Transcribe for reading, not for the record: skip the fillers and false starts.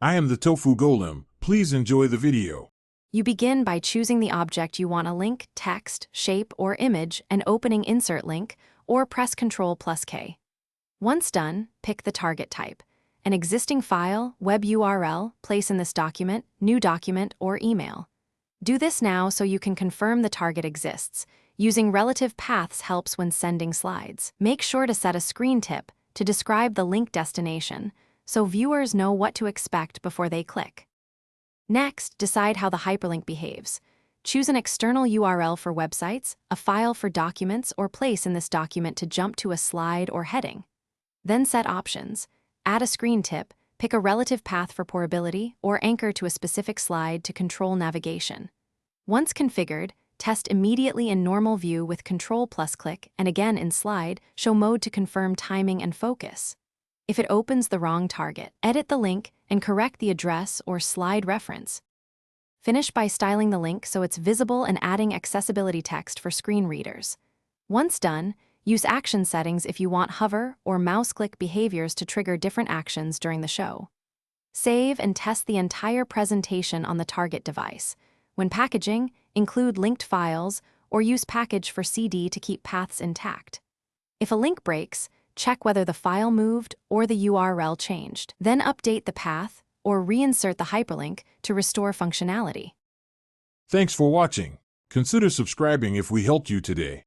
I am the Tofu Golem. Please enjoy the video. You begin by choosing the object you want a link, text, shape, or image, and opening Insert Link, or press Ctrl+K. Once done, pick the target type. An existing file, web URL, place in this document, new document, or email. Do this now so you can confirm the target exists. Using relative paths helps when sending slides. Make sure to set a screen tip to describe the link destination, so viewers know what to expect before they click. Next, decide how the hyperlink behaves. Choose an external URL for websites, a file for documents, or place in this document to jump to a slide or heading. Then set options. Add a screen tip, pick a relative path for portability, or anchor to a specific slide to control navigation. Once configured, test immediately in normal view with Ctrl+Click, and again in slide, show mode to confirm timing and focus. If it opens the wrong target, edit the link and correct the address or slide reference. Finish by styling the link so it's visible and adding accessibility text for screen readers. Once done, use action settings if you want hover or mouse click behaviors to trigger different actions during the show. Save and test the entire presentation on the target device. When packaging, include linked files or use package for CD to keep paths intact. If a link breaks, check whether the file moved or the URL changed. Then update the path or reinsert the hyperlink to restore functionality. Thanks for watching. Consider subscribing if we helped you today.